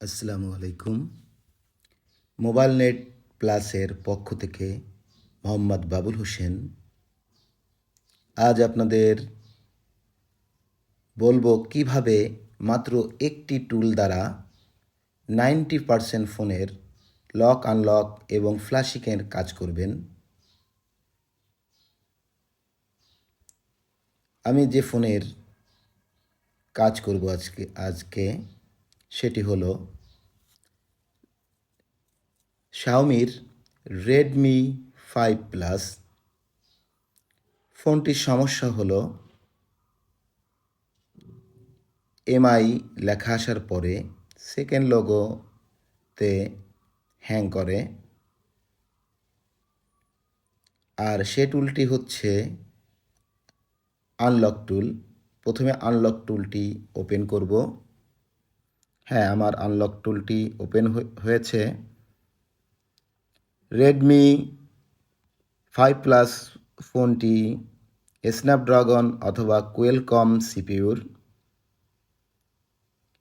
আসসালামু আলাইকুম। Mobile net প্লাসের পক্ষ থেকে মোহাম্মদ বাবুল হোসেন আজ আপনাদের বলবো কিভাবে মাত্র একটি টুল দ্বারা 90% ফোনের লক আনলক এবং ফ্ল্যাশিংয়ের কাজ করবেন। আমি যে ফোনের কাজ করব আজকে সেটি হলো শাওমির রেডমি 5 প্লাস। ফোনটির সমস্যা হলো এমআই লেখা আসার পরে সেকেন্ড লোগোতে হ্যাং করে, আর সে টুলটি হচ্ছে আনলক টুল। প্রথমে আনলক টুলটি ওপেন করব। হ্যাঁ, আমার আনলক টুলটি ওপেন হয়েছে। রেডমি 5 প্লাস ফোনটি স্ন্যাপড্রাগন অথবা কোয়েলকম সিপিইউর।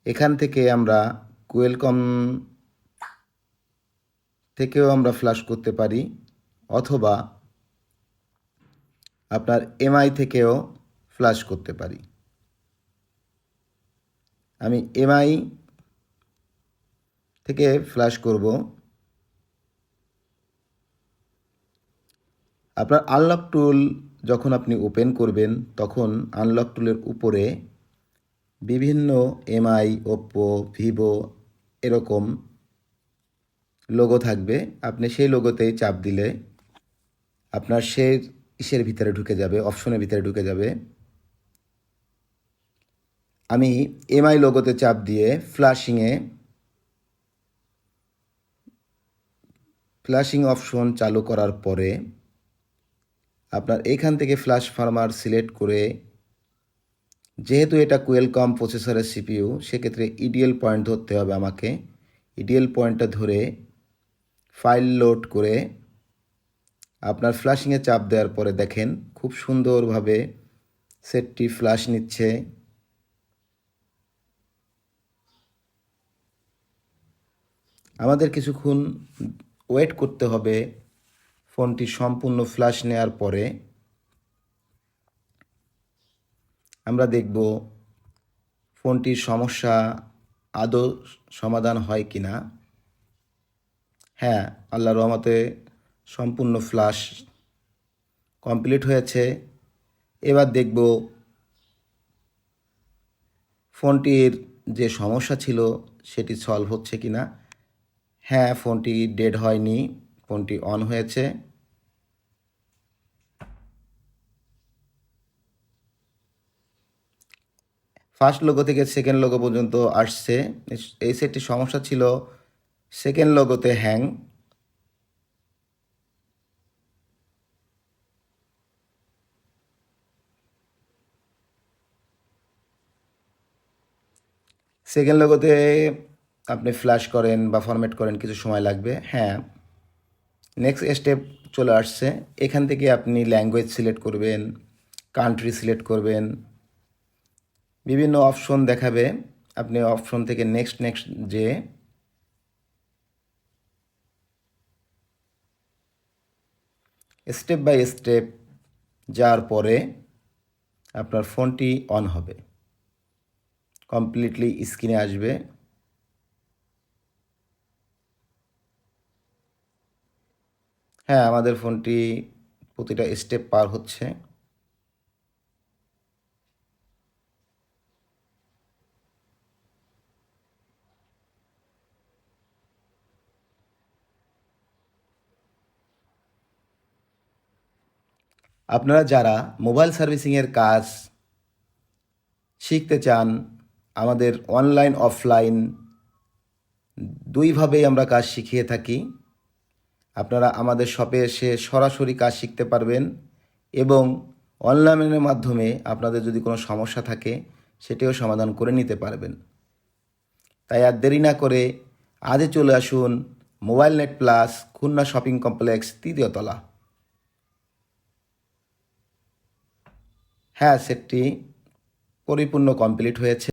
এখান থেকে আমরা কোয়েলকম থেকেও আমরা ফ্ল্যাশ করতে পারি, অথবা আপনার এমআই থেকেও ফ্ল্যাশ করতে পারি। আমি এমআই থেকে ফ্ল্যাশ করব। আপনার আনলক টুল যখন আপনি ওপেন করবেন তখন আনলক টুলের উপরে বিভিন্ন এমআই, ওপ্পো, ভিভো এরকম লোগো থাকবে। আপনি সেই লোগোতেই চাপ দিলে আপনার সেই ইসের ভিতরে ঢুকে যাবে, অপশনের ভিতরে ঢুকে যাবে। আমি এমআই লোগোতে চাপ দিয়ে ফ্ল্যাশিং অপশন চালু করার পরে আপনার এখান থেকে ফ্ল্যাশ ফার্মার সিলেক্ট করে, যেহেতু এটা কোয়েলকম প্রসেসরের সিপিইউ, সেক্ষেত্রে ইডিএল পয়েন্ট ধরতে হবে আমাকে। ইডিএল পয়েন্টটা ধরে ফাইল লোড করে আপনার ফ্ল্যাশিংয়ে চাপ দেওয়ার পরে দেখেন খুব সুন্দরভাবে সেটটি ফ্ল্যাশ নিচ্ছে। আমাদের কিছুক্ষণ ওয়েট করতে হবে ফোনটি সম্পূর্ণ ফ্ল্যাশ নেওয়ার পরে। আমরা দেখব ফোনটির সমস্যা আদৌ সমাধান হয় কি না। হ্যাঁ, আল্লাহর রহমতে সম্পূর্ণ ফ্ল্যাশ কমপ্লিট হয়েছে। এবার দেখব ফোনটির যে সমস্যা ছিল সেটি সলভ হচ্ছে কি না। হ্যাঁ, ফোনটি ডেড হয়নি, ফোনটি অন হয়েছে। ফার্স্ট লোগো থেকে সেকেন্ড লোগো পর্যন্ত আসছে। এই সেটটির সমস্যা ছিল সেকেন্ড লোগোতে হ্যাং। সেকেন্ড লোগোতে আপনি ফ্ল্যাশ করেন বা ফরম্যাট করেন, কিছু সময় লাগবে। হ্যাঁ, নেক্সট স্টেপ চলে আসছে। এখান থেকে আপনি ল্যাঙ্গুয়েজ সিলেক্ট করবেন, কান্ট্রি সিলেক্ট করবেন, বিভিন্ন অপশন দেখাবে। আপনি অপশন থেকে নেক্সট যে স্টেপ বাই স্টেপ যাওয়ার পরে আপনার ফোনটি অন হবে, কমপ্লিটলি স্ক্রিনে আসবে। হ্যাঁ, আমাদের ফোনটি প্রতিটা স্টেপ পার হচ্ছে। আপনারা যারা মোবাইল সার্ভিসিংয়ের কাজ শিখতে চান, আমাদের অনলাইন অফলাইন দুইভাবেই আমরা কাজ শিখিয়ে থাকি। আপনারা আমাদের শপে এসে সরাসরি কাজ শিখতে পারবেন, এবং অনলাইনের মাধ্যমে আপনাদের যদি কোনো সমস্যা থাকে সেটিও সমাধান করে নিতে পারবেন। তাই আর দেরি না করে আজই চলে আসুন mobile net plus, Khulna shopping complex, 3য় তলা। হ্যাঁ, সেটটি পরিপূর্ণ কমপ্লিট হয়েছে।